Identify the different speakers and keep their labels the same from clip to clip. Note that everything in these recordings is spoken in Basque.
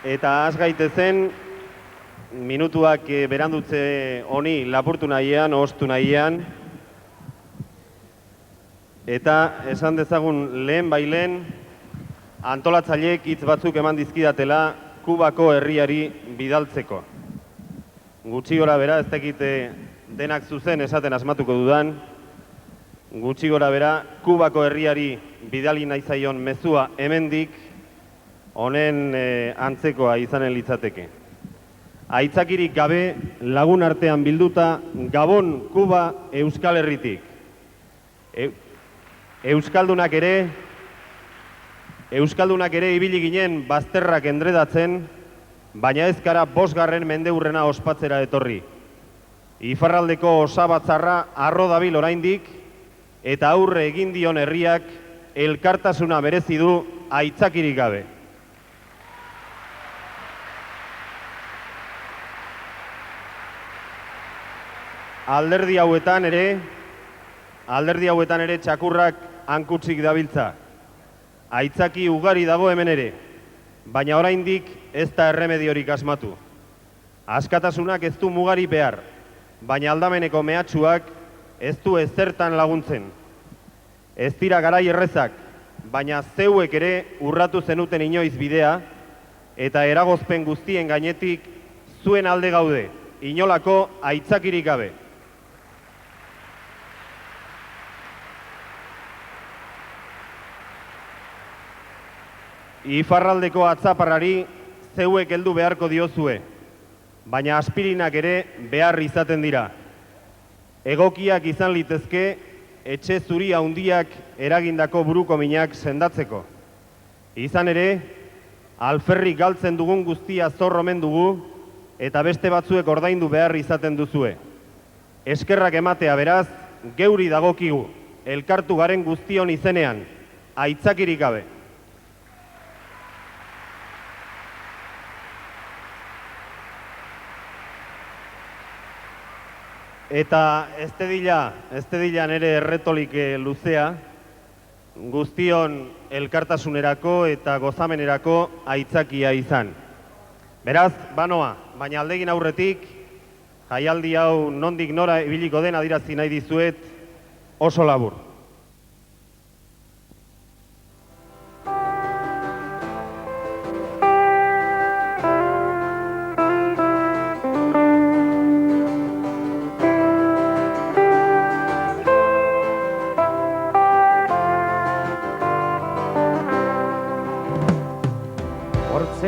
Speaker 1: eta has gaitezen minutuak berandutze honi lapurtu nahian, ohostu nahian, eta esan dezagun lehen bailen antolatzaileek hitz batzuk eman dizkidatela Kubako herriari bidaltzeko. Gutxi gora bera, ez dakit denak zuzen esaten asmatuko dudan, gutxi gora bera, Kubako herriari bidali nahi zaion mezua hemendik honen antzekoa izanen litzateke. Aitzakirik gabe lagun artean bilduta Gabon, Kuba, Euskal Herritik. Euskaldunak ere ibili ginen bazterrak endredatzen, baina ez gara 5. mendeurrena ospatzera etorri. Iparraldeko osabatzarra arro dabil oraindik, eta aurre egin dion herriak elkartasuna merezi du aitzakirik gabe. Alderdi hauetan ere txakurrak hankutsik dabiltza. Aitzaki ugari dago hemen ere, baina oraindik ez da erremediorik asmatu. Askatasunak ez du mugari behar, baina aldameneko mehatxuak ez du ezertan laguntzen. Ez dira garai errezak, baina zeuek ere urratu zenuten inoiz bidea, eta eragozpen guztien gainetik zuen alde gaude, inolako aitzakirik gabe. Iparraldeko atzaparrari zeuek heldu beharko diozue, baina aspirinak ere behar izaten dira. Egokiak izan litezke etxe zuri handiak eragindako buruko minak sendatzeko. Izan ere, alferrik galtzen dugun guztia zor omen dugu eta beste batzuek ordaindu behar izaten duzue. Eskerrak ematea beraz, geuri dagokigu, elkartu garen guztion izenean, aitzakirik gabe. Eta ez dila nere erretolik luzea, guztion elkartasunerako eta gozamenerako aitzakia izan. Beraz, banoa, baina aldegin aurretik, jaialdi hau nondik nora ibiliko den adirazi nahi dizuet oso labur.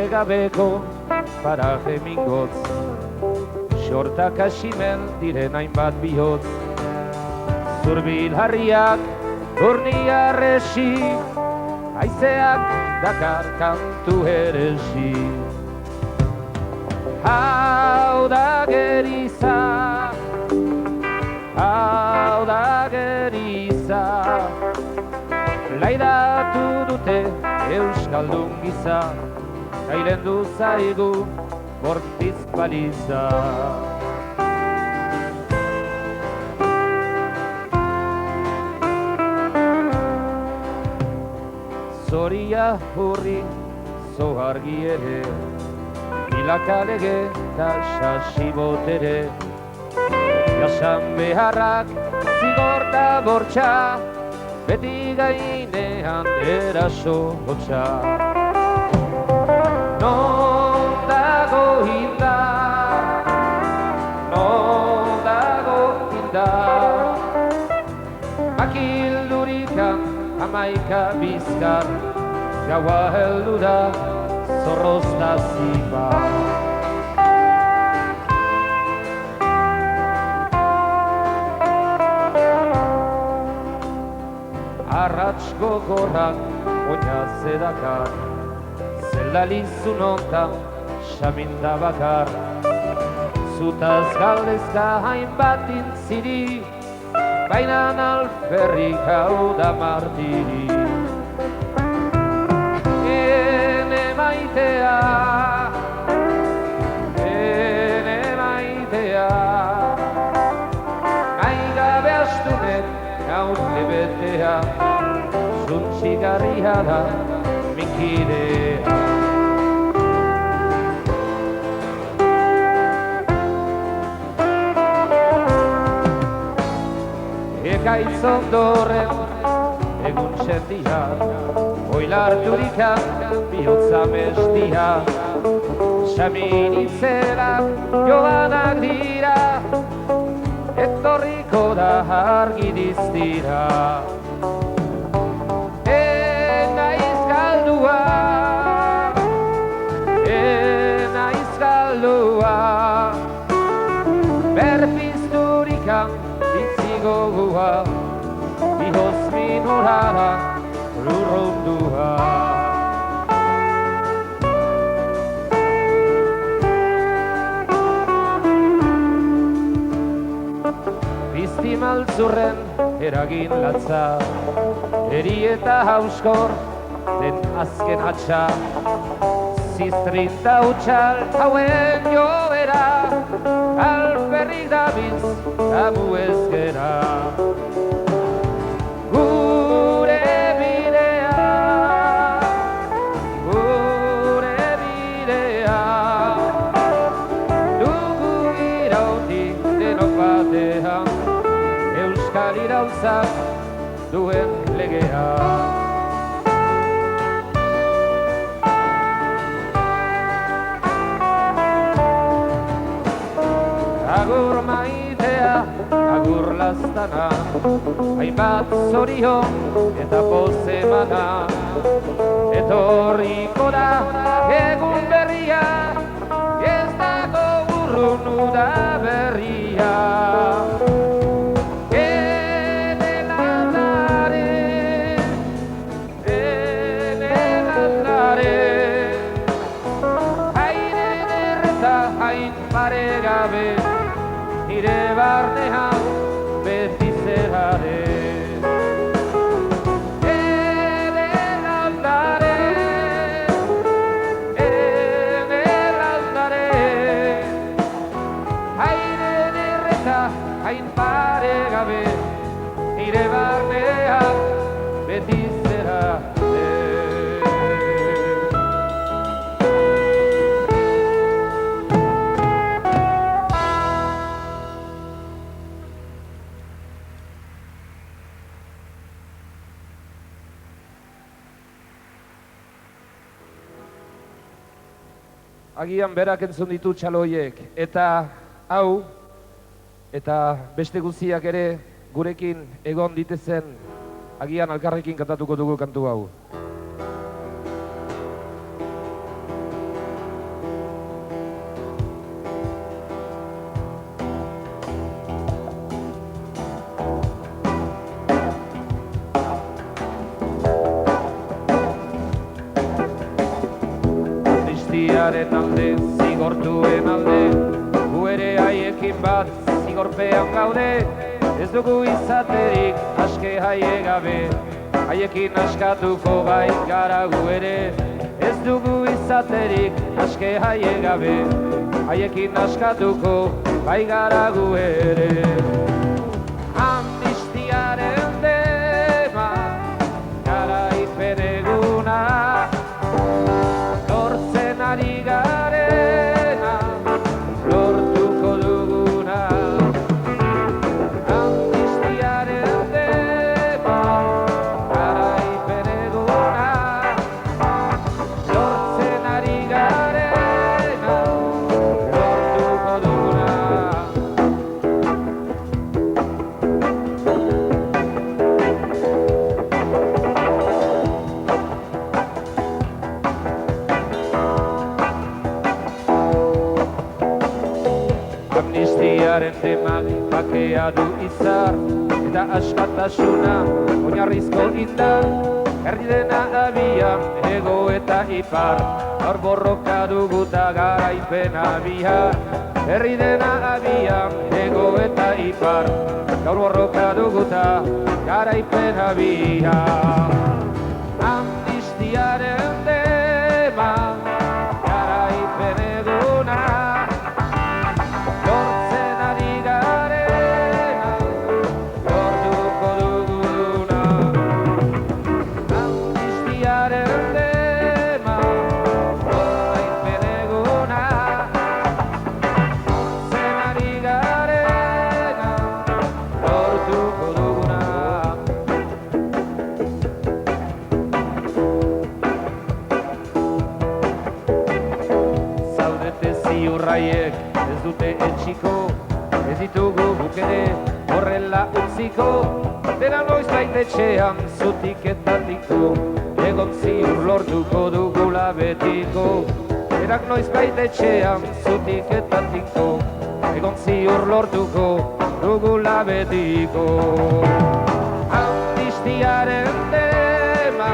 Speaker 2: Gabeko paraje mingotz, xortak asimen diren hainbat bihotz. Zurbil harriak urnia resi, haizeak dakar kantu heresi. Hau da geriza, laidatu dute euskaldun giza, gailendu zaigu bortiz baliza. Zoria hurri zohargi ere, bilakalege eta sasibotere. Jasan beharrak zigorta bortxa, beti gainean eraso hotxa. Non dago hindar, makildurikan hamaika bizkar, gaua heldu da zorrozta zibar. Arratx gogorrak oinaz edakar, zeldalizun ontan xaminda bakar. Zutaz galdezka hainbat intziri, bainan alferrik hau da martiri. Ene maitea, aigabe astunen gaute betea, zuntxigarria da minkidea. ekaitz ondoren egun txendia, oilarturikan bihotza mestia. Samin itzela joanak dira, etorriko da argi diztira. Naiz galdua, naiz galdua, berpizturikan bizi gogua, bihoz minurara lurrondua. Bizti maltzurren eragin latza, eri eta hauskor den azken hatxa. Ziztrinta utxal hauen joera, alperrik dabiz abu ezkera. Gure bidea, gure bidea, dugu irautik denok batean, Euskal iraultzak duen legea. Agur maitea, agur lastana, hainbat zorion eta poz emana. Etorriko da egun berria, ez dago urrun uda berria. Nire barnean beti zerare. Ene landare, haine derreta, hain paregabe, nire barnean beti zerare. Agian berak entzun ditu txaloiek, eta hau, eta beste guztiak ere gurekin egon ditezen, agian alkarrekin kantatuko dugu kantu hau. Amnistiaren alde, zigortuen alde, gu ere haiekin bat zigorpean gaude. Ez dugu izaterik aske haie gabe, haiekin askatuko bai gara gu ere. Ez dugu izaterik aske haie gabe, haiekin askatuko bai gara gu ere. Amnistiaren dema, garaipen eguna, lortzen ari garena, lortuko duguna. Amnistiaren dema, garaipen eguna, lortzen ari garena, lortuko duguna. Amnistiaren demak bakea du izar, eta askatasuna oinarrizko indar. Herri dena abian, ego eta ipar, gaur borroka dugu eta garaipena bihar. Herri dena abian, ego eta ipar, gaur borroka dugu eta garaipena bihar. Amnistiaren dema, garaipen eguna, lortzen ari garena, lortuko duguna. Amnistiaren dema, garaipen eguna, lortzen ari garena, lortuko duguna. sustraiek ez dute etxiko, ez ditugu guk ere horrela utziko, dena noizbait etxean zutik eta tiko, egon ziur lortuko dugula betiko, denak noizbait etxean zutik eta tiko, egon ziur lortuko dugula betiko. Amnistiaren tema,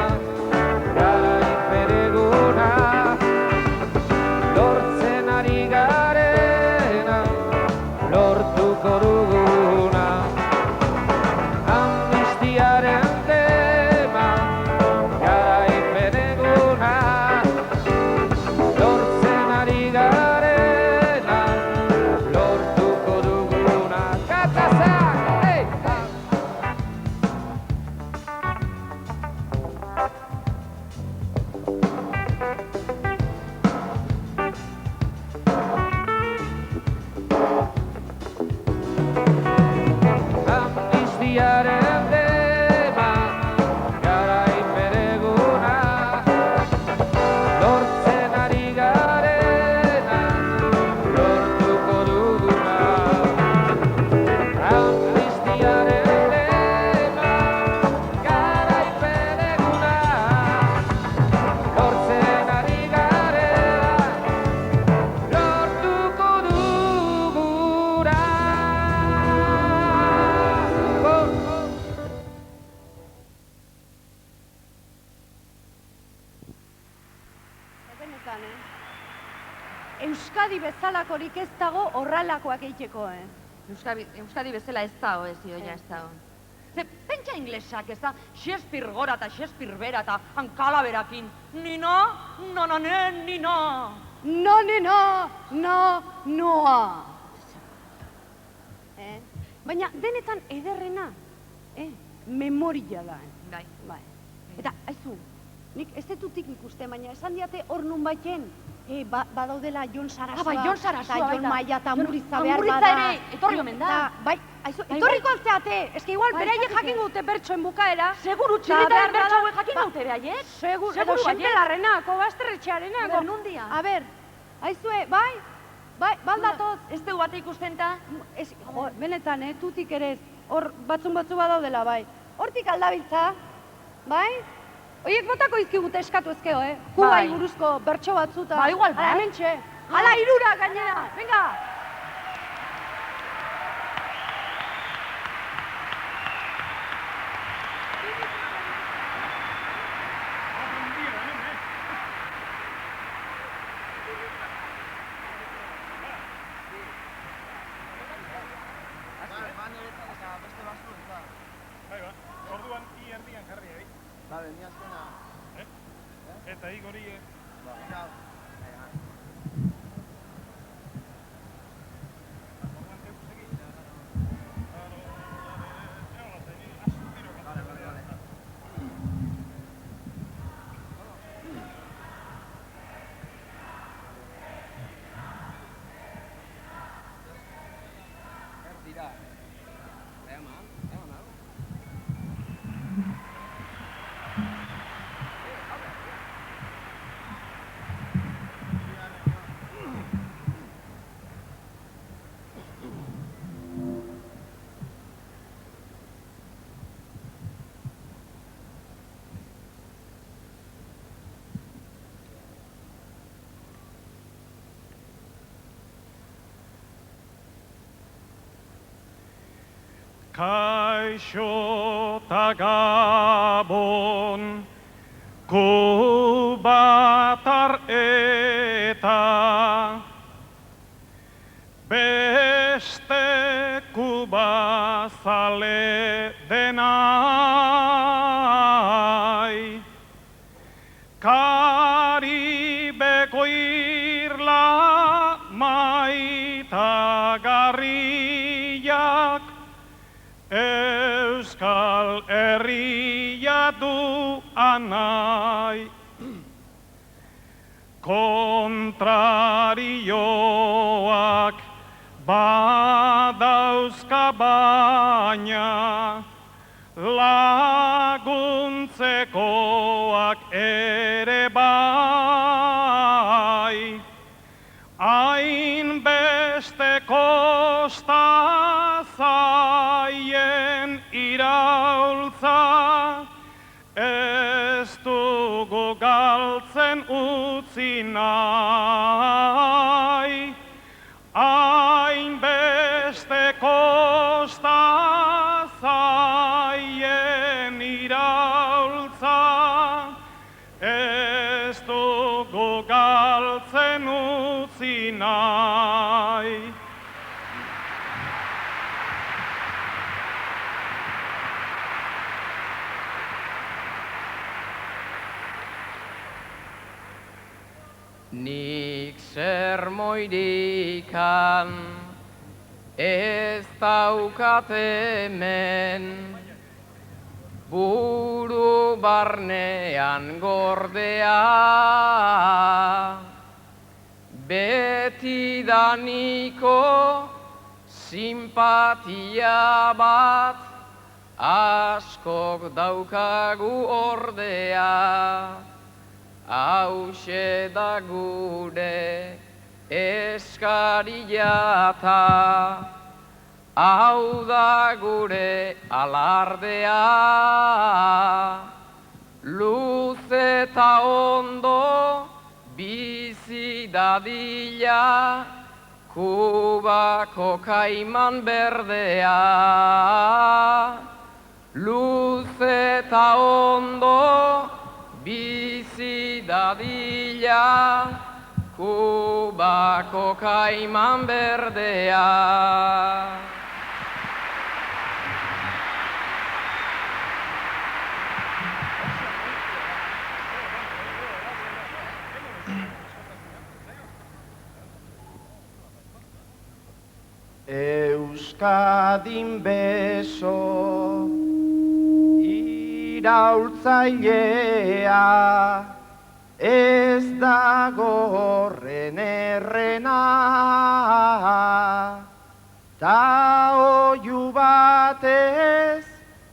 Speaker 2: garaik bereguna, lortzen ari garena, lortuko duguna. Amnistiaren tema, garaik bereguna, lortzen ari garena, lortuko duguna. Katazak! Hey! Amnistiaren tema, garaik bereguna, lortzen ari garena, lortuko duguna. Amnistiaren tema, garaik bereguna, lortzen ari garena, lortuko duguna.
Speaker 3: Benetan, Euskadi bezalakorik ez dago horrelakoak egiteko,
Speaker 4: Euskadi bezala ez dago ez Idoia, ez dago. Ze, pentsa inglesak ez da, Shakespeare gora eta Shakespeare bera eta hankala berakin. Nina, nina.
Speaker 3: No, noa. Baina denetan ederrena, memoria da.
Speaker 4: Bai.
Speaker 3: Bai. Eta, aizu, nik ez detutik ikusten, baina esan diate hor nun baiten, badaudela Jon Sarasua,
Speaker 4: bai, Jon Sarasua
Speaker 3: eta Jon
Speaker 4: baita.
Speaker 3: Maia eta Murritza behar
Speaker 4: Murritza
Speaker 3: bada.
Speaker 4: ere, etorri omen da.
Speaker 3: Bai, aizu, etorriko alzeate, eske igual
Speaker 4: Bai,
Speaker 3: beraiek
Speaker 4: jakite.
Speaker 3: jakin dute bertsoen bukaera.
Speaker 4: Seguru,
Speaker 3: Ta
Speaker 4: txilitaren
Speaker 3: behar
Speaker 4: bertso
Speaker 3: bada-
Speaker 4: hauek jakin
Speaker 3: ba-
Speaker 4: dute behaiek?
Speaker 3: Seguru, edo
Speaker 4: Seguru,
Speaker 3: Xentelarrenako, Basterretxearenako.
Speaker 4: Nundia?
Speaker 3: A ber, aizue, bai, baldatoz.
Speaker 4: Ez dugu bate ikusten ta?
Speaker 3: Jo, benetan, tutik ere ez, hor batzu badaudela, bai. Hortik aldabiltza, bai? Oiek botako izkigute eskatu ezkeo, Kubai
Speaker 4: Bai.
Speaker 3: buruzko bertso batzuta.
Speaker 4: Ba, igual, bai.
Speaker 3: Hementxe. Hala irura gainera, venga!
Speaker 5: Orduan I erdian jarri,
Speaker 6: Vale, ni azkena.
Speaker 5: Eta I gorie.
Speaker 6: Chao.
Speaker 5: Kaixo ta Gabon, Kubatar eta beste Kubazale denai, Karibeko irla maitagarriak, Euskal Herria du anai, kontrarioak badauzka baina, laguntzekoak ere bai, hain dugu galtzen utzi nahi, hainbeste kosta zaien iraultza, ez dugu galtzen utzi nahi.
Speaker 2: Nik sermoirikan ez daukat hemen, buru barnean gordea, beti daniko simpatia bat, askok daukagu ordea. Hauxe da gure eskariata, hau da gure alardea, luz eta ondo bizi dadila, Kubako kaiman berdea, luz eta ondo bizi dadila, Kubako kaiman berdea.
Speaker 6: Euskadin beso iraultzailea, ez dago horren errena, ta oihu batez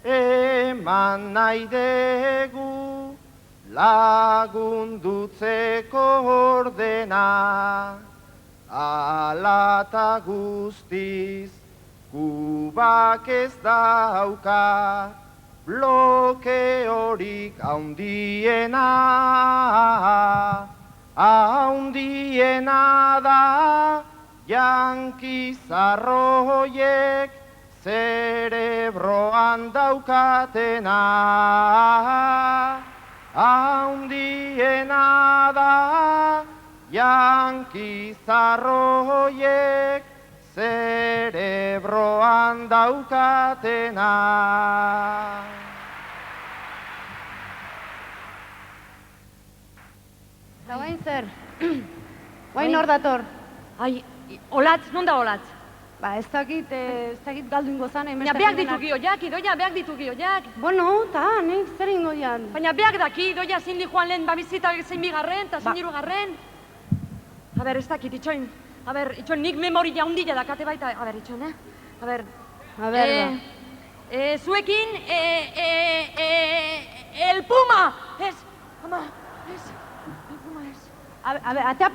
Speaker 6: eman nahi degu lagundutzeko ordena. Ala ta guztiz, Kubak ez dauka blokeorik haundiena. Haundiena da jankizarroiek zerebroan daukatena. Haundiena da jankizarroiek zerebroan daukatena.
Speaker 3: Da guain zer? Guain hor dator?
Speaker 4: Ai, Olatz, non da Olatz?
Speaker 3: Ba, ez dakit galdu ingo zan,
Speaker 4: Baina beak ditu gioiak, idoia, beak ditu gioiak.
Speaker 3: Bueno, ta, nik zer ingo dian?
Speaker 4: Baina beak daki, idoia zein di joan lehen babizita zein bigarren, eta zein hirugarren. A ber, ez dakit, itxoin. A ber, itxoin, nik memoria hundila dakate baita. A ber, itxoin, A ber,
Speaker 3: A ber,
Speaker 4: zuekin, el Puma! Ez, ama, ez, el Puma ez.
Speaker 3: A ber, ateap...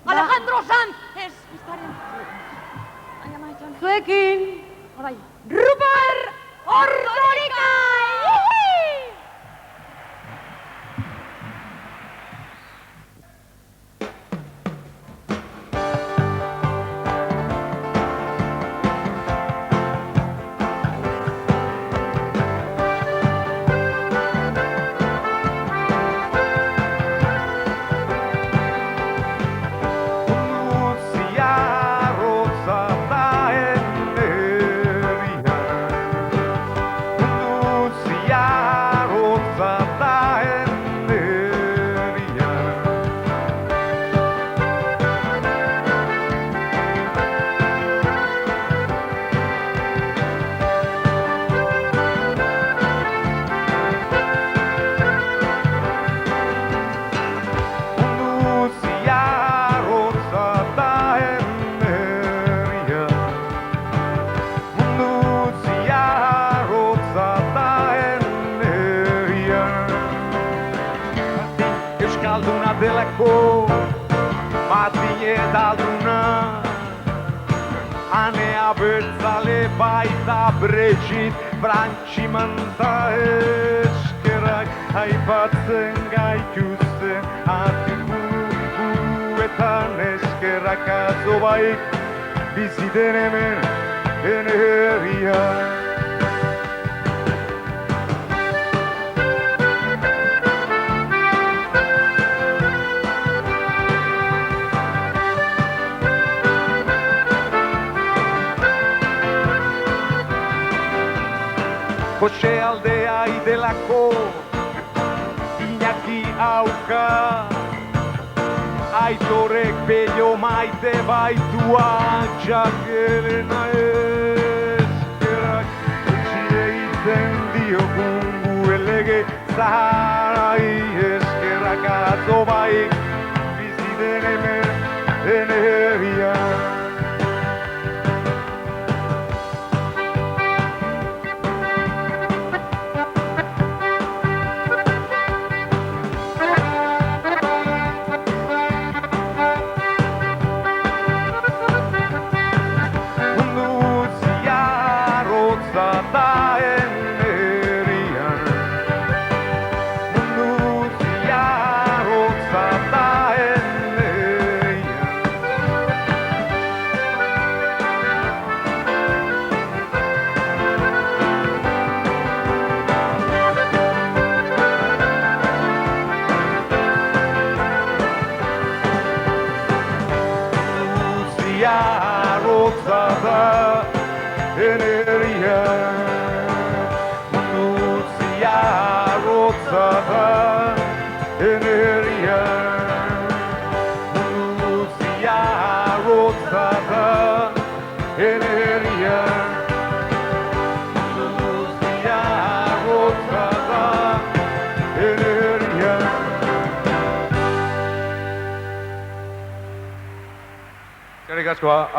Speaker 4: Alejandro Sanz! Ez, biztaren. Ai, ama, itxoin.
Speaker 3: Zuekin!
Speaker 4: Abai, Rupert Ordorika!
Speaker 6: delako batile dalduna, Anea bertzale baita Brigitte Frantximanta ez. aipatzen gaituzte atikuetan eskerrak atzo baik biziten hemen ene herrian. Jose aldea idelako Iñaki auka Aitorek bello maite baitua Txakelena eskerak Etxi egiten diogungu elege zaharai eskerrak atzo baik biziten hemen ene herrian.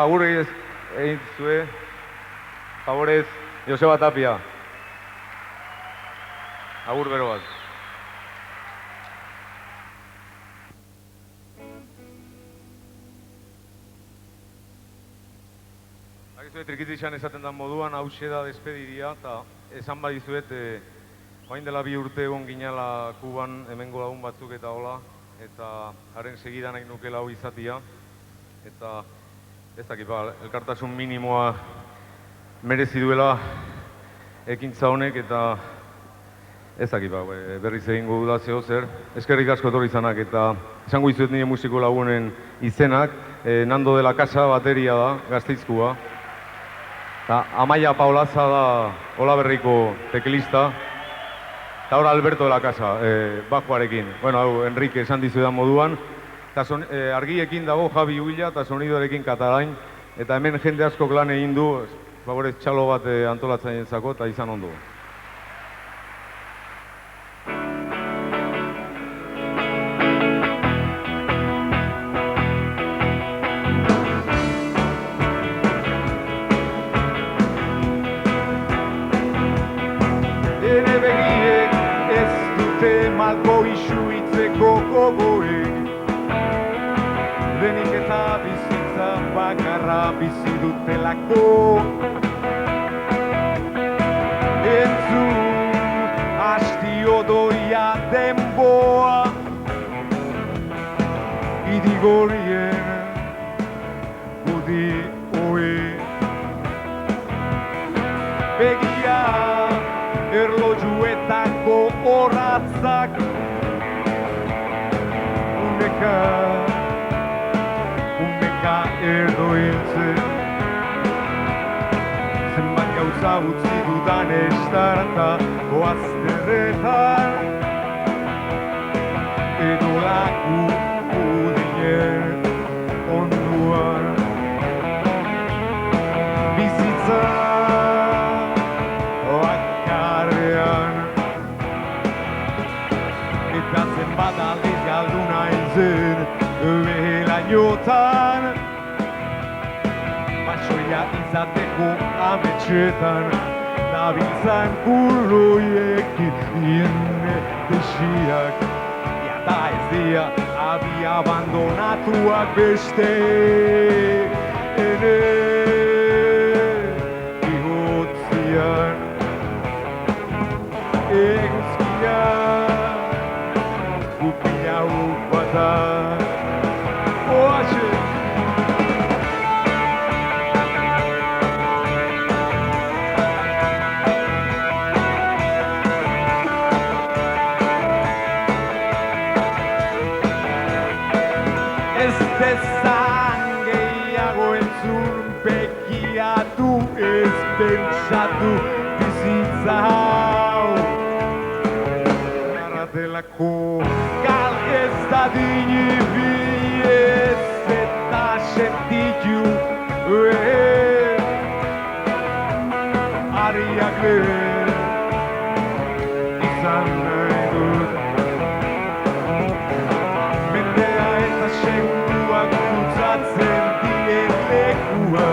Speaker 6: Agur egin zue, favorez, Joseba Tapia. Agur bero bat. Agizuet, Trikitixan esaten den moduan, hause da despediria, eta esan badizuet, joain dela 2 urte egon ginala Kuban, hemengo lagun batzuk eta hola, eta haren segidan nahi nukela hau izatia, eta ez dakit, elkartasun minimoa merezi duela ekintza honek eta ez dakit, berriz egingo duda zeo zer. Eskerrik asko etorri izanak eta esango izuet nire musiko lagunen izenak. Nando de la Casa bateria da, Gasteizkua. Eta Amaia Paolaza da Olaberriko teklista. Eta hor Alberto de la Casa, bajoarekin. Bueno, hau, Enrique esan dizuedan moduan. Argiekin dago Javi Huila eta sonidoarekin Katalain. Eta hemen jende askok lan egin du, favorez txalo bat antolatzen zako eta izan ondo. Ene begiek ez dute malko isuitzeko gogoek. Denik eta bizitza bakarra bizi dutelako. Entzun asti odoia denboa idigorien udi oe. Begia erlojuetako horatzak uneka erdo hiltzen. Zenbat gauza utzi dudan estarata oazterretan edo laku udien onduan bizitza bakarrean eta zenbat aldiz galdu nahizen behelainotan basoia izateko ametxetan nabiltzan kuloiekin iene desiak eta ez dia abi abandonatuak beste ere bihotzian eguzkiak
Speaker 7: dezan gehiago entzun begiatu ez pentsatu bizitza hau Garatelako galgez dadin ibili ez eta sentitu Ariak lehen izan nahi dut Mendea eta seguruak gutzatzen dien lekua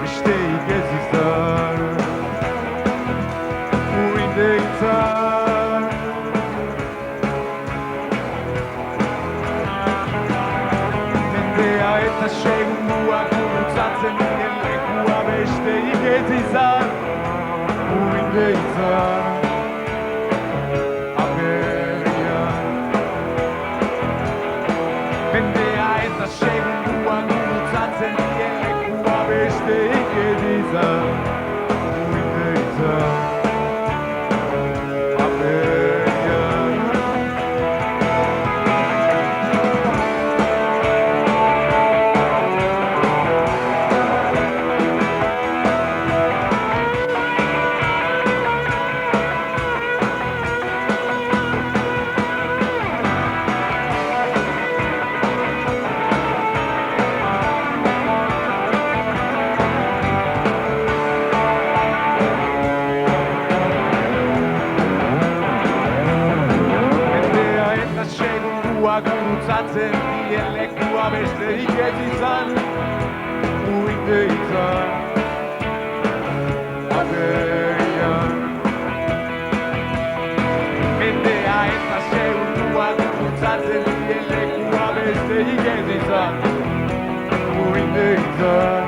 Speaker 7: Besteik ez izan Uindeitzan Mendea eta seguruak gutzatzen dien lekua Besteik ez izan Uindeitzan Mendea eta seguruak gutzatzen dien lekua Besteik ez izan Uindeitzan Gurutzatzen dien lekua besterik ez izan Uindeitzan Agerian Mendea eta segundua gurutzatzen dien lekua besterik ez izan Uindeitzan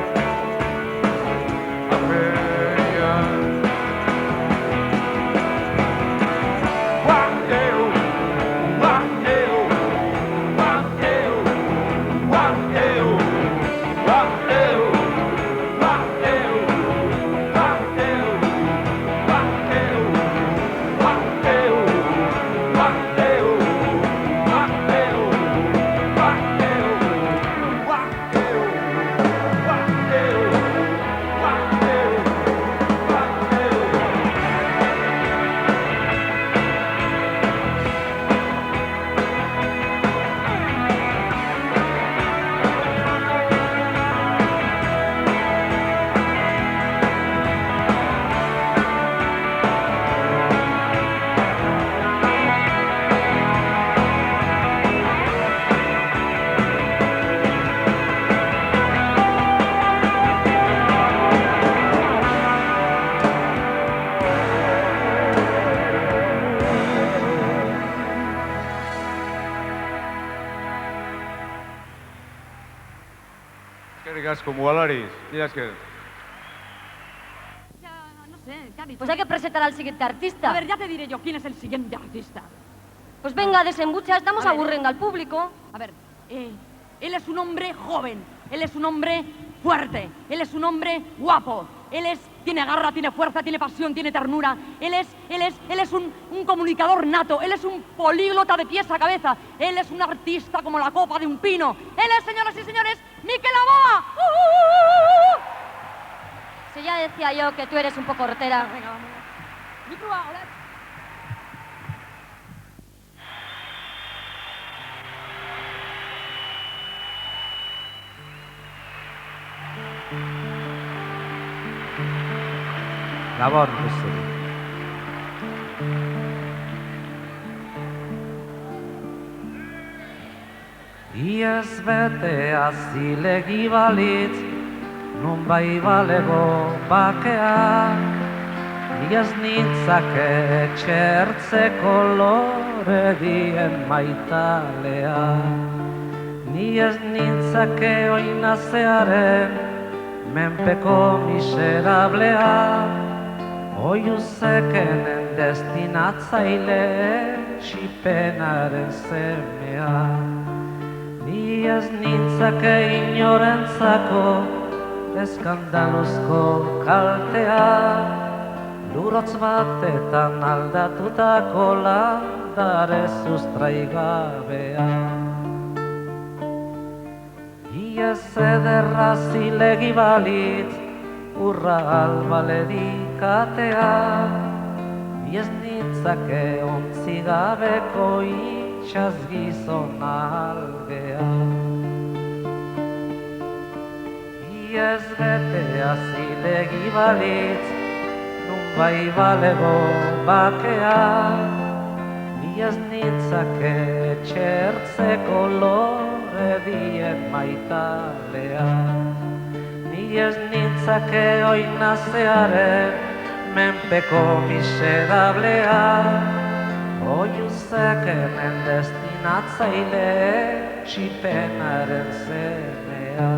Speaker 7: Agerian Asko, Mugalariz, mira esker.
Speaker 4: Ya, no sé, ¿qué ha dicho?
Speaker 8: Pues hay que presentar al siguiente artista.
Speaker 4: A ver, ya te diré yo quién es el siguiente artista.
Speaker 8: Pues venga, desembucha, estamos
Speaker 4: A ver.
Speaker 8: aburriendo al público.
Speaker 4: A ver, él es un hombre joven, él es un hombre fuerte, él es un hombre guapo, tiene garra, tiene fuerza, tiene pasión, tiene ternura, él es un comunicador nato, él es un políglota de pies a cabeza, él es un artista como la copa de un pino, él es, señoras y señores, Mikel Laboa.
Speaker 8: Si ya decía yo que tú eres un poco hortera.
Speaker 4: Venga, vamos. Micro ahora.
Speaker 2: Gabon, guzturi. Iaz betea zilegi balitz, nun bai balego bakea, iaz nintzake txertzeko lore dien maitalea. Iaz nintzake oinazearen menpeko miserablea, oiuzekenen destinatzaile txipenaren semea. Ni ez nintzake inorentzako eskandaluzko kaltea,
Speaker 9: lurotz batetan aldatutako landare sustraigabea. Iaz ederra zilegi balitz, urra albaledikatea, iaz nitzake ontzigabeko itxaz gizon algea. Iaz betea zilegi balitz, nun bai balego bakea, iaz nitzake etxertzeko lore dien maitalea. Iaz nitzake oinazearen menpeko miserablea, oiuzekenen destinatzaile txipenaren zemea.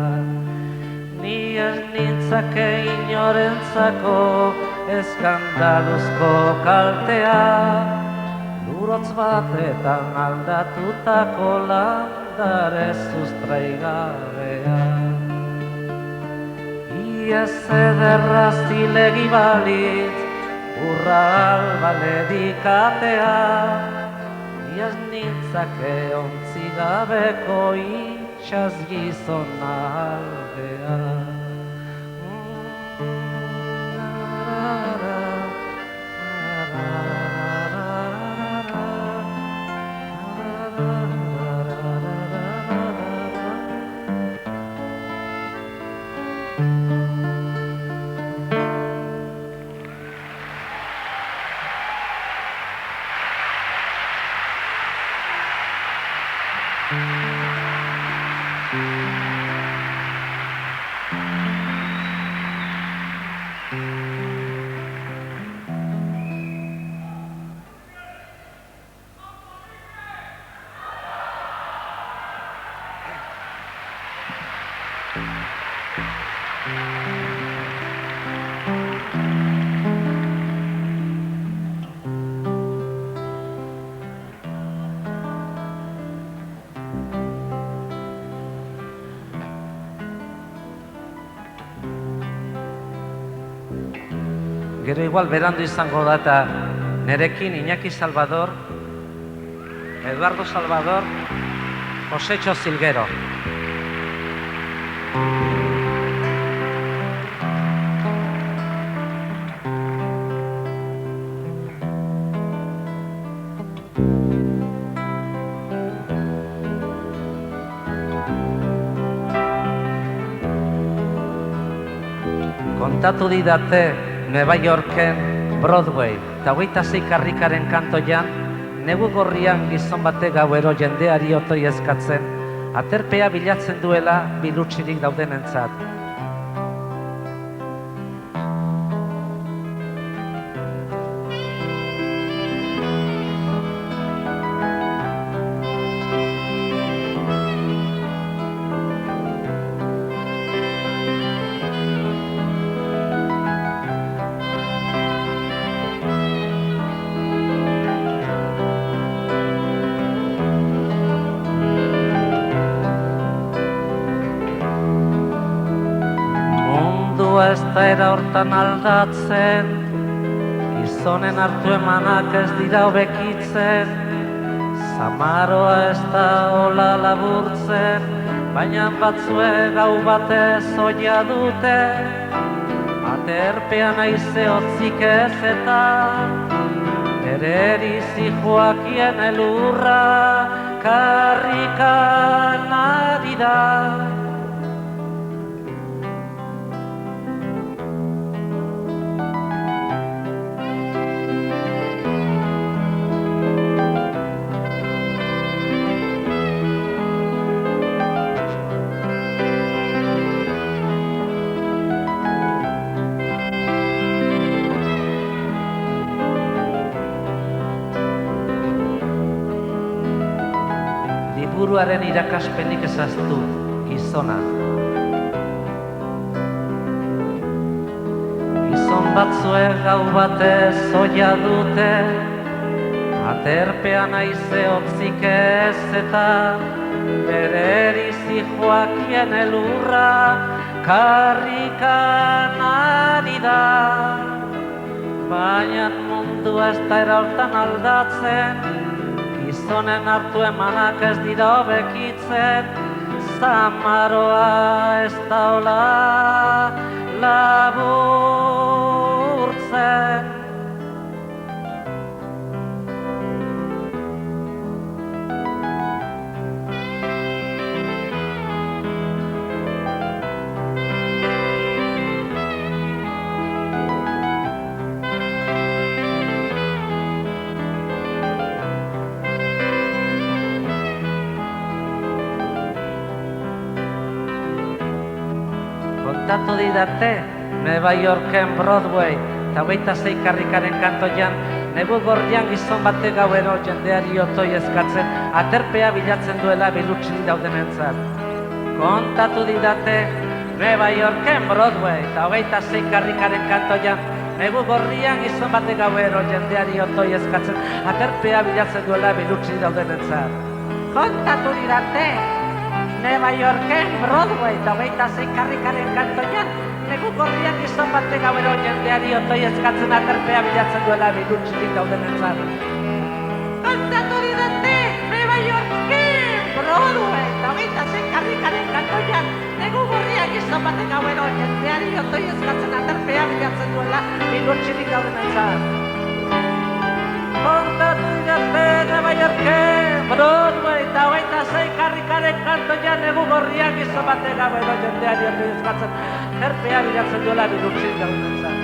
Speaker 9: Ni ez nintzake inorentzako eskandaluzko kaltea, lurotz batetan aldatutako landare sustraigabea. Iaz ederra zilegi balitz, urra albaledikatea, iaz nintzake ontzigabeko itxaz gizon aldea. Gero igual berandu izango da eta nerekin Iñaki Salvador, Eduardo Salvador, Josecho Zilguero. Kontatu didate Nueva Yorken Broadway eta 26 karrikaren kantoian, negu gorrian gizon bate gauero jendeari otoi eskatzen, aterpea bilatzen duela bilutsirik daudenentzat. Ez da era hortan aldatzen, gizonen hartu emanak ez dira hobekitzen, zamaroa ez da hola laburtzen, baina batzue gau batez oia dute, aterpean aize hotzik ez eta, ereri zijoakien elurra, karrikan ari da. Liburuaren irakaspenik ezaztu, gizona. Gizon batzue gau batez oia dute, aterpean aize hotzik ez eta, bere erizi joakien elurra, karrikan ari da. Baina mundua ez da eraurtan aldatzen, gizonen hartu emanak ez dira hobekitzen, zamaroa ez daola laburtzen. Kontatu didate, Neva Yorken Broadway, eta 26 karrikaren kantoian, negu gorrian gizon batek gauero jendeari otoi eskatzen, aterpea bilatzen duela bilutxin daudenentzat. Kontatu didate, Neva Yorken Broadway, eta 26 karrikaren kantoian, negu gorrian gizon batek gauero jendeari otoi eskatzen, aterpea bilatzen duela bilutxin daudenentzat. Kontatu didate, Neva Yorken Broadway, eta 26 karrikaren kantoian, negu gorriak gizon batek gauero jendeari otoi eskatzen aterpea bilatzen duela bilutxirik daudenentzat. Kontatu didate, Neva Yorken Broadway, eta 26 karrikaren kantoian, negu gorriak gizon batek gauero jendeari otoi eskatzen aterpea bilatzen duela bilutxirik daudenentzat. Kontatu didate, Neva Yorken Broadway, eta 26 karrikaren kantoian, negu gorriak gizon batek gauero jendeari otoi eskatzen aterpea bilatzen duela bilutxirik daudenentzat.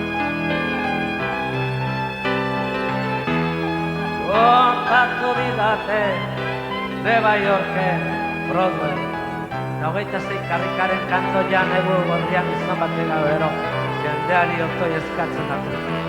Speaker 9: Kontatu didate, Neva Yorken Broadway, eta 26 karrikaren kantoian, negu gorriak gizon batek gauero jendeari otoi eskatzen aterpea.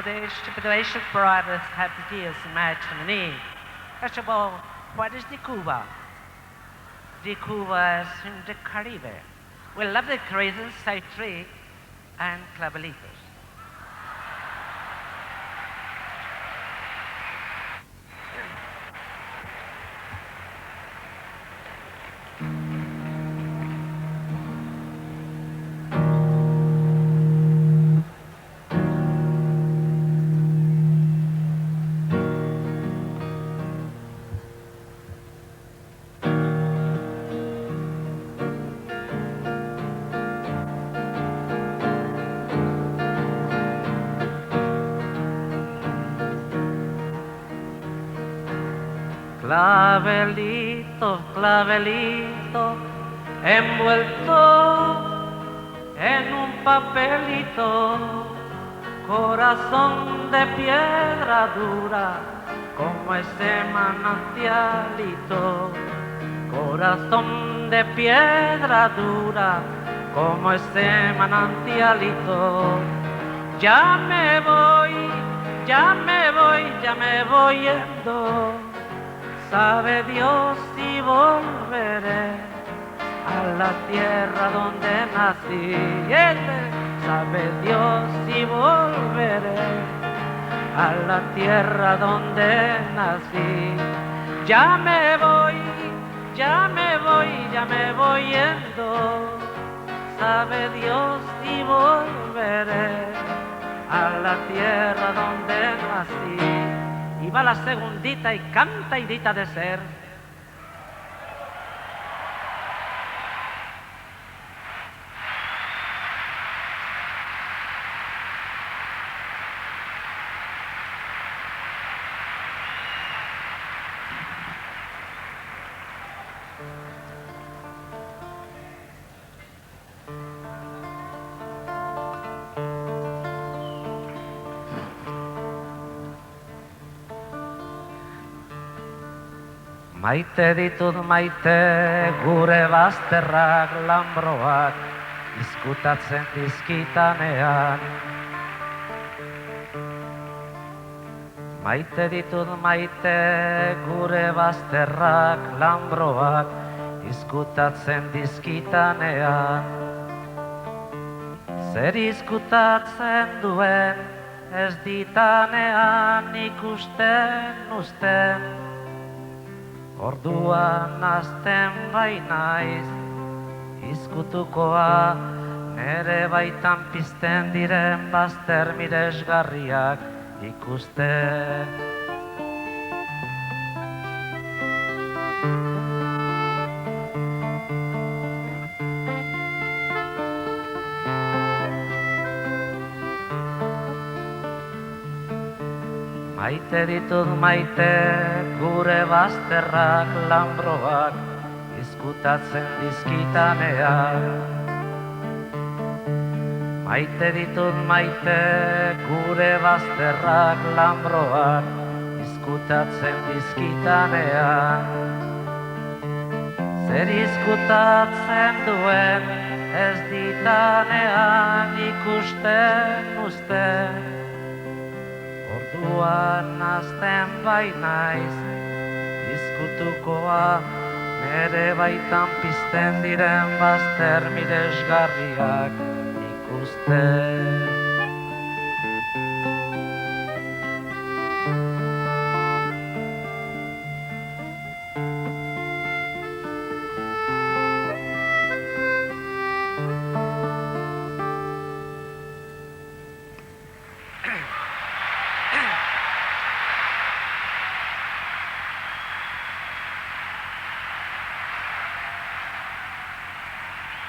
Speaker 9: The stipulation providers have the deals imaginary. First of all, what is the Cuba? The Cuba is in the Caribbean, with lovely cruises, citrus, and clavelitos. Clavelito, clavelito, envuelto en un papelito, corazón de piedra dura, como ese manantialito, corazón de piedra dura, como ese manantialito. Ya me voy, ya me voy, ya me voy yendo. Sabe Dios si volveré a la tierra donde nací. Sabe Dios si volveré a la tierra donde nací. Ya me voy, ya me voy, ya me voy yendo. Sabe Dios si volveré a la tierra donde nací. Y va la segundita y canta y dita de ser. Maite ditut maite gure bazterrak lambroak izkutatzen dizkitanean. Maite ditut maite gure bazterrak lambroak izkutatzen dizkitanean. Zer izkutatzen duen ez ditanean ikusten uzten. Orduan azten bainaiz, izkutukoa nere baitan pizten diren bazter miresgarriak ikusten. Maite ditut maite gure bazterrak lambroak izkutatzen dizkitanean. Maite ditut maite gure bazterrak lambroak izkutatzen dizkitanean. Zer izkutatzen duen ez ditanean ikusten uzten. Orduan azten bainaiz, izkutukoa nere baitan pizten diren bazter miresgarriak ikusten.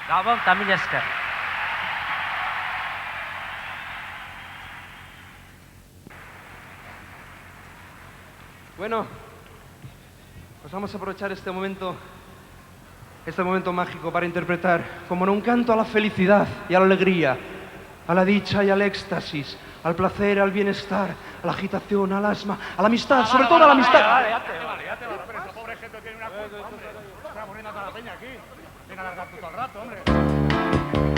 Speaker 9: Gabon eta mila esker.
Speaker 10: Bueno, pues vamos a aprovechar este momento mágico para interpretar, como no, un canto a la felicidad y a la alegría, a la dicha y al éxtasis, al placer, al bienestar, a la agitación, al asma, a la amistad, sobre todo a la amistad.
Speaker 7: Vale, pobre gente tiene una cosa, hombre. Está poniendo a toda la peña aquí. Venga a largar tú todo el rato, hombre.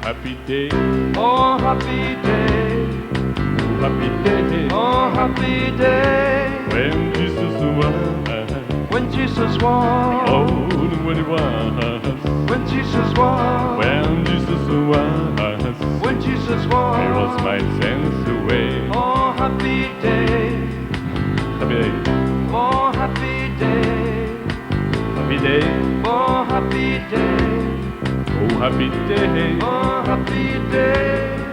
Speaker 5: Happy day,
Speaker 10: Oh, happy day,
Speaker 5: happy day,
Speaker 10: oh, happy day,
Speaker 5: when Jesus was,
Speaker 10: when Jesus was,
Speaker 5: oh, when he was,
Speaker 10: when Jesus was,
Speaker 5: when Jesus was,
Speaker 10: when Jesus
Speaker 5: he
Speaker 10: was.
Speaker 5: was my sins away.
Speaker 10: Oh, happy day,
Speaker 5: Happy day,
Speaker 10: oh, happy day,
Speaker 5: happy day,
Speaker 10: oh, happy day,
Speaker 5: oh, happy day,
Speaker 10: oh, happy day,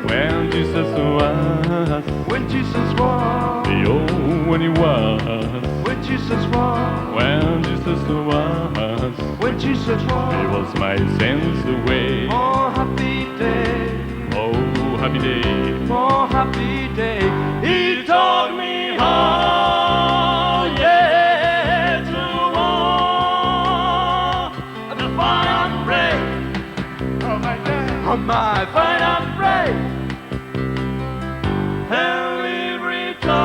Speaker 5: when Jesus was,
Speaker 10: when Jesus was,
Speaker 5: oh, when he was,
Speaker 10: when Jesus was,
Speaker 5: when Jesus was,
Speaker 10: when Jesus
Speaker 5: he
Speaker 10: was.
Speaker 5: was my sins away.
Speaker 10: Oh, happy day,
Speaker 5: Oh, happy day,
Speaker 10: oh, happy day. He taught me how, yeah, to walk the fight and pray. On my fight and pray, and we return.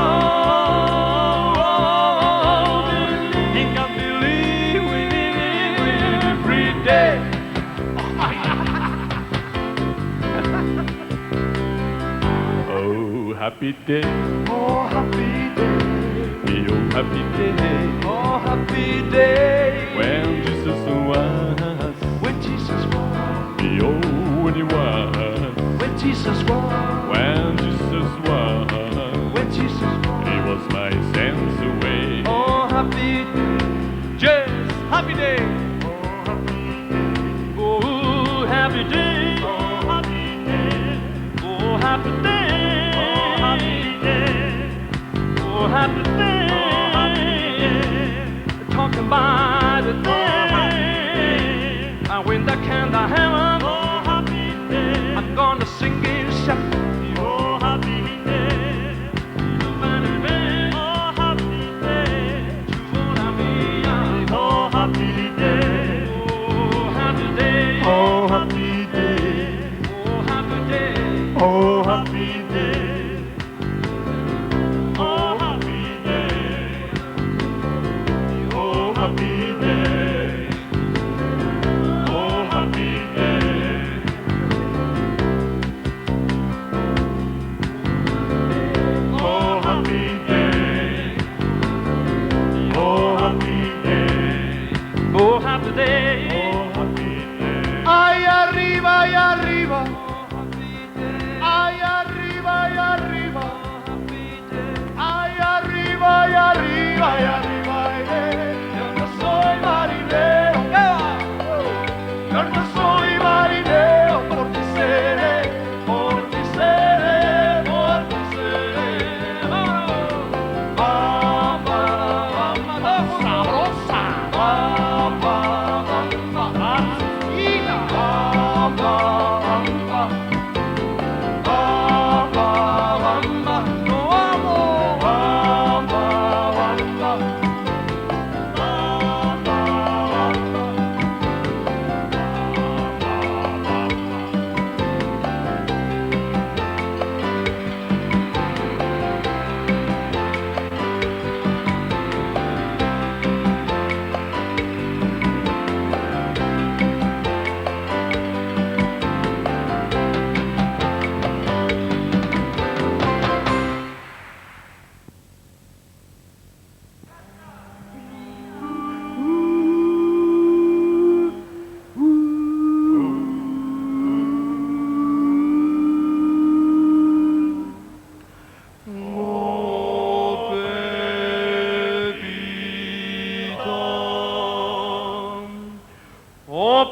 Speaker 10: He can believe in it every day.
Speaker 5: oh, happy day,
Speaker 10: Oh, happy day,
Speaker 5: oh, happy day,
Speaker 10: oh, happy day,
Speaker 5: when Jesus was,
Speaker 10: when Jesus was,
Speaker 5: oh, when he was,
Speaker 10: when Jesus was,
Speaker 5: when Jesus was,
Speaker 10: when Jesus was.
Speaker 5: he was my sins away.
Speaker 10: Oh, happy day, yes, happy day. Oh, happy day. Oh, happy day. Oh, happy day. Oh, happy day. Talking by the day. I win the candle heaven. Oh, happy day. I'm gonna sing it shout. Oh, happy day. Oh, happy day. You wanna be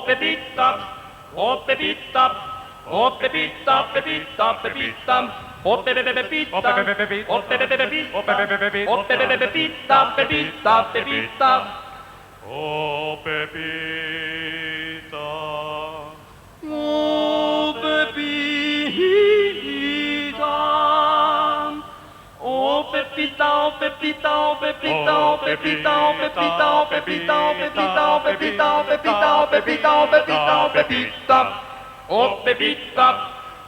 Speaker 7: Pepita, oh Pepita, oh Pepita, Pepita, Pepita, oh Pepita, Pepita, oh Pepita, oh Pepita, Pepita, Pepita, oh Pepita, oh Pepita. Oh Pepita, oh Pepita, oh Pepita, oh Pepita, oh Pepita, oh Pepita, oh Pepita, oh Pepita, oh Pepita, oh Pepita, oh Pepita, oh Pepita, oh Pepita,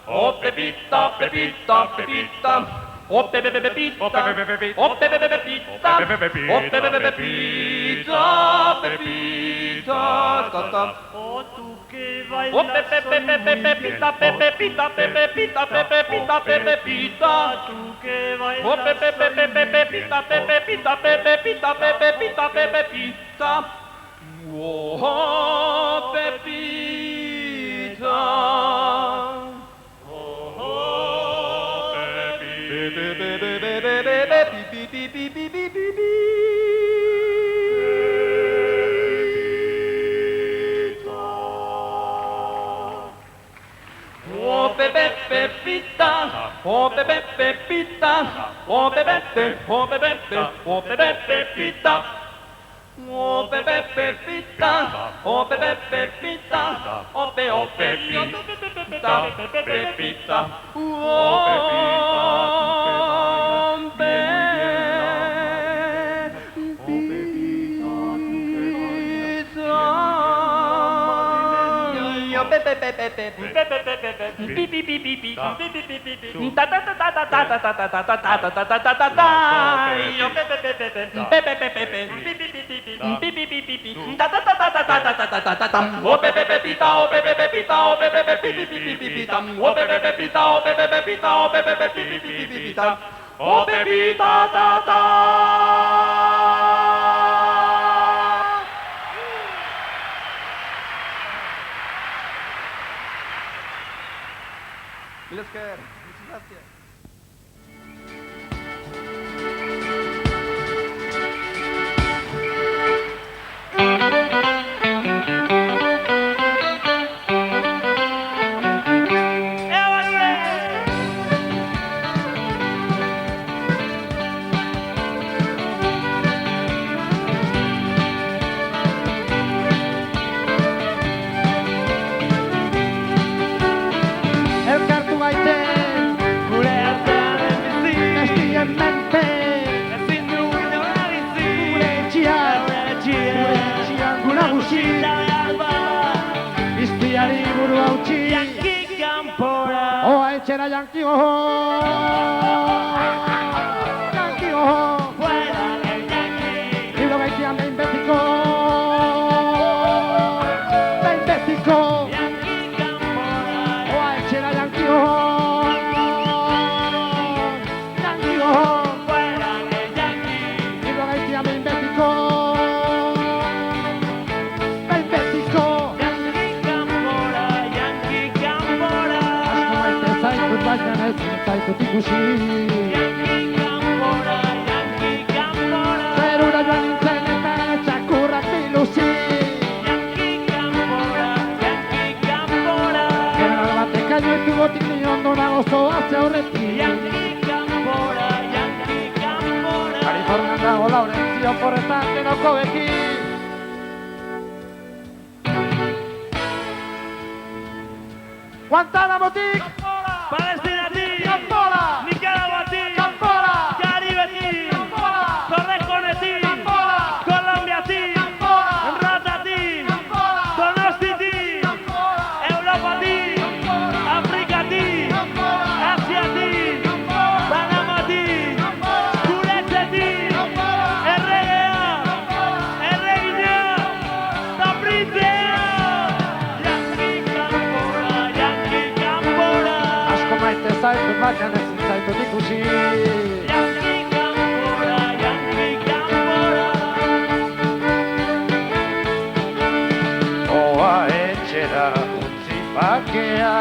Speaker 7: oh Pepita, Pepita, Pepita, oh Pepita, oh Pepita, oh Pepita, Pepita, Pepita, oh tú que bailas, oh Pepita, Pepita, Pepita, Pepita, Pepita, Pepita, tú que bailas, oh Pepita, Pepita, Pepita, Pepita, Pepita, Pepita, oh Pepita, oh Pepita, oh Pepita, oh Pepita, oh Pepita, oh Pepita, oh Pepita, oh Pepita, oh Pepita, Pepita, oh Pepita, ta ta.
Speaker 10: Milesker, muchas gracias.
Speaker 11: Era Yankee, ojo, Yankee, ojo, fuera del Yankee. Y lo veía me investigó, Yankee Campora. Oh, era Yankee, ojo, Yankee, ojo, fuera del Yankee. Y lo veía me investigó, Yankee Campora, Yankee Campora. Zaito tikusi Yankee Campora, Yankee Campora. Zerura joan nintzen eta txakurrak biluzi Yankee Campora, Yankee Campora. General batek aioetu gotik ni ondo nago zoazte horretik Yankee Campora, Yankee Campora. Californian dago Laurentzio porretan denoko beki Guantanamotik Palestinatik, Campora, Nicaraguatik, Campora, Caribetik, Campora, Torrejonetik, Campora, Colombiatik, Campora, Ratatik, Campora, Donostitik, Campora, Europatik, Campora, Afrikatik, Campora, Asiatik, Campora, Panamatik, Campora, Guretzetik, Campora, Erregea, Erregina, Tapritzea, Yankee Campora, Yankee Campora. Asko maite zaitu, baina ezin zaitut ikusi Yankee Campora, Yankee Campora. Oa etxera utzi bakea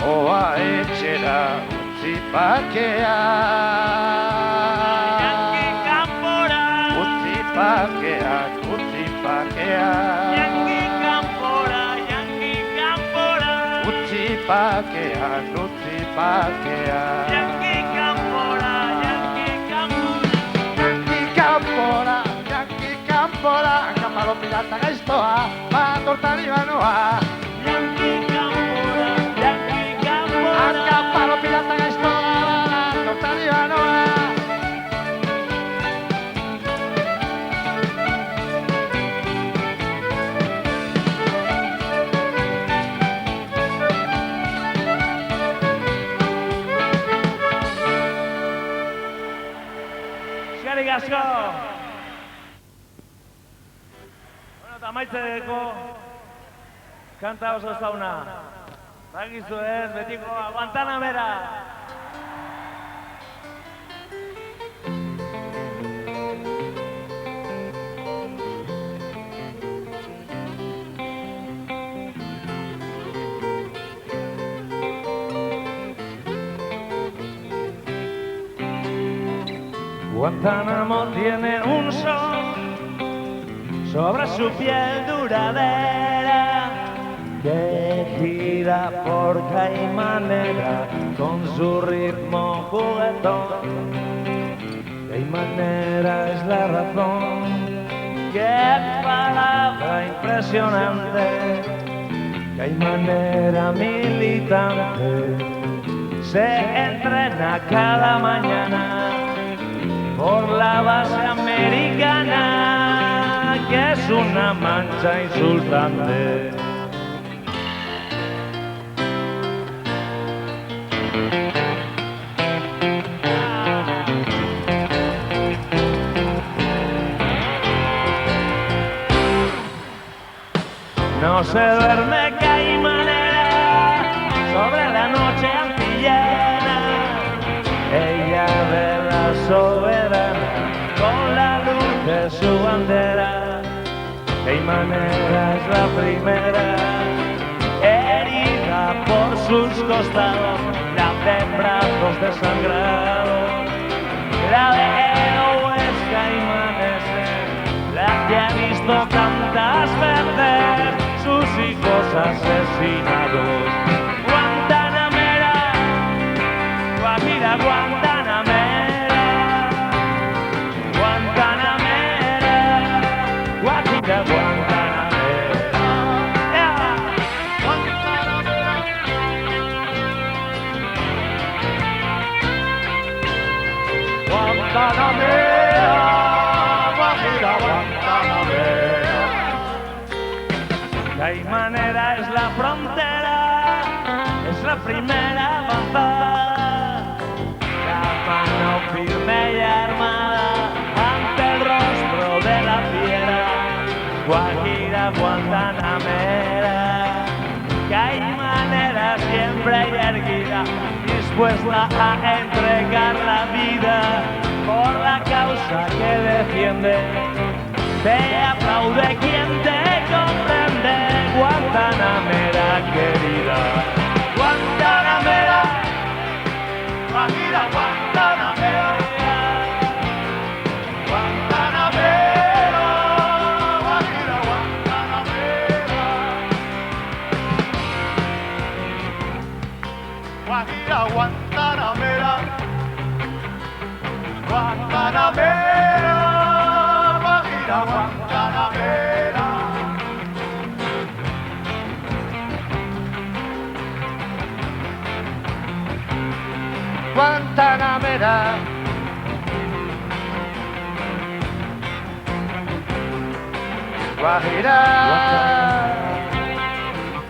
Speaker 11: Oa etxera utzi bakea Yankee Campora. Utzi bakeak, utzi
Speaker 7: bakea. Yanki kanpora, utzi bakean, utzi bakea. Yanki kanpora, kapalo pirata gaiztoa, bat hortan ibanoa. Yanki kanpora, kapalo pirata gaiztoa, bat hortan ibanoa. Eskerrik asko! Bueno, eta amaitzeko kanta oso zauna. Bakizu ez, betiko Guantanamera! Guantánamo tiene un sol sobre su piel duradera que gira por caimanera con su ritmo juguetón. Caimanera es la razón, qué palabra impresionante. Caimanera militante se entrena cada mañana por la base americana, que es una mancha insultante. No se duerme Caimanera sobre la noche antillana, ella ve la soberana con la luz de su bandera. Caimanera es la primera, herida por sus costados, la de brazos desangrados, la de héroes caimaneses, la que ha visto tantas veces sus hijos asesinados. Guantanamera, Guajira, Guantanamera, Guantanamera, Guajira, Guantanamera. Guantanamera, Guajira, Guantanamera. Caimanera es la frontera, es la primera a avanzar. La mano firme y armada ante el rostro de la fiera. Guajira, Guantanamera, Caimanera siempre erguida, dispuesta a entregar la vida por la causa que defiende. Te aplaude quien te comprende, Guantanamera querida. Guantanamera, Guajira, Guantanamera, Guantanamera, Guajira, Guantanamera, Guajira, Guantanamera, Guantanamera, Guajira, Guantanamera. Guantanamera, Guajira,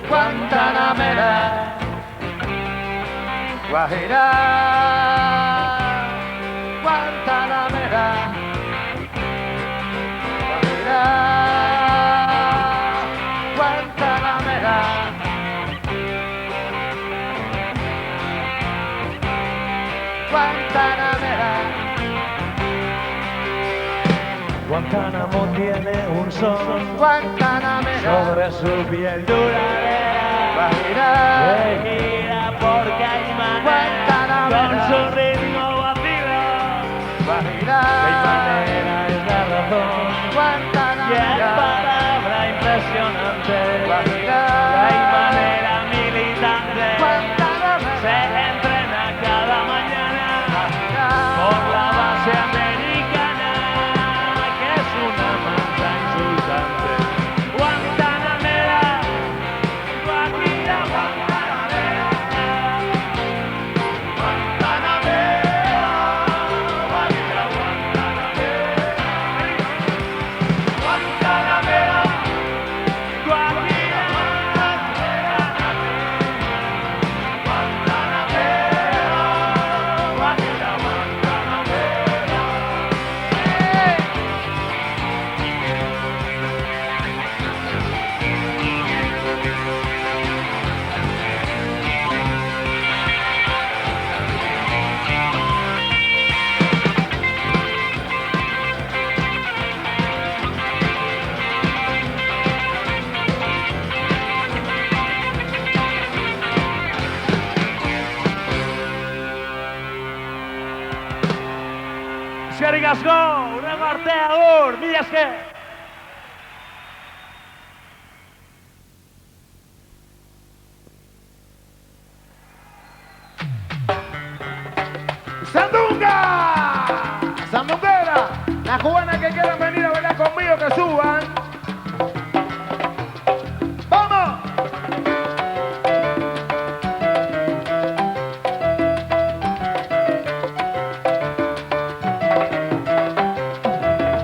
Speaker 7: Guantanamera, Guajira, Guantanamera, Guajira, Guantanamera. Guantanamera. Guantánamo tiene un sol, Guantanamera, sobre su piel duradera. Guajira, que gira por Caimanera, con su ritmo vacilo. Guajira, Caimanera es la razón, Guantanamera, Eskerrik asko, urrengo arte, agur, mila esker.
Speaker 11: ¡Sandunga! ¡Sandunguera! Las cubanas que quieran venir a bailar conmigo que suban. ¡Vamos!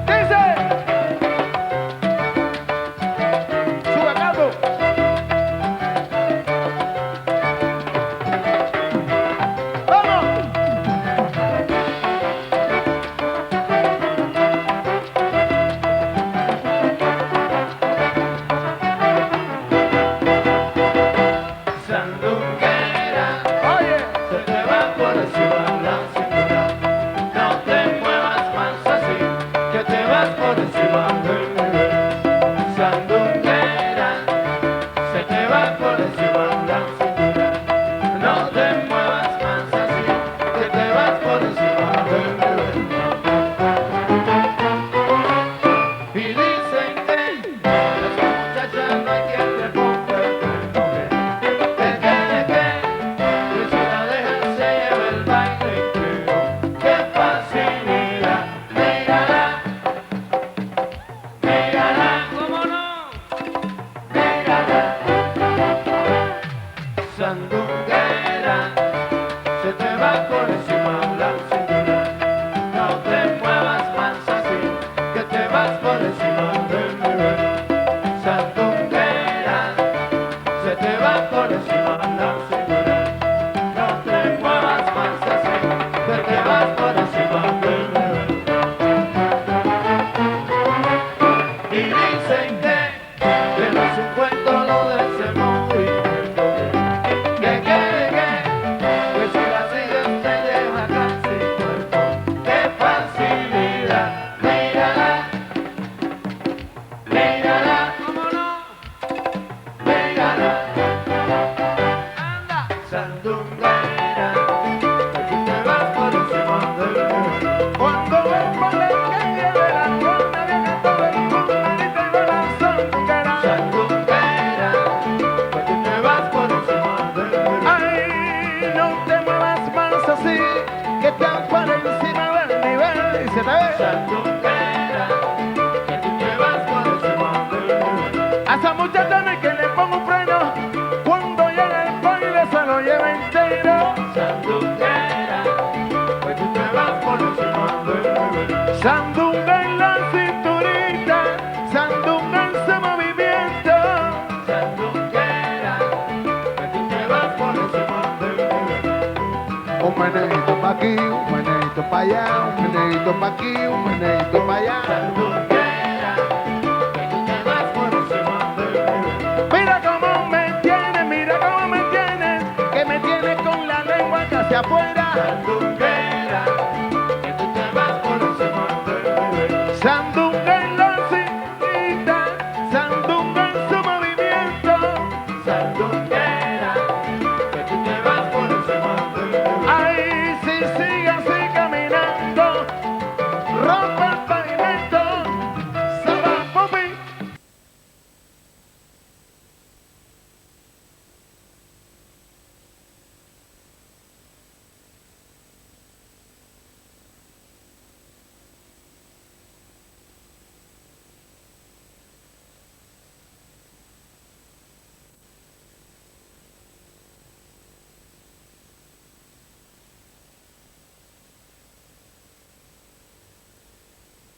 Speaker 11: ¡Dice! ¡Sube, Calvo! A esa muchacha no hay que le ponga un freno, cuando llega el baile se lo lleva entero. Sandunguera, pues tú te vas por encima del sandunga en la cinturita, sandunga en su movimiento. Sandunguera, pues tú te vas por encima del un meneito pa' aquí, un meneito pa' allá, un meneito pa' aquí, un meneito pa' allá. Sandunguera, que tú te vas por encima del mira cómo me tienes, que me tienes con la lengua casi afuera. Sandunguera, que tú te vas por encima del sandunga en la cinturita, sandunga en su movimiento. Sandunguera, que tú te vas por encima del ay, si sigue así caminando, rompe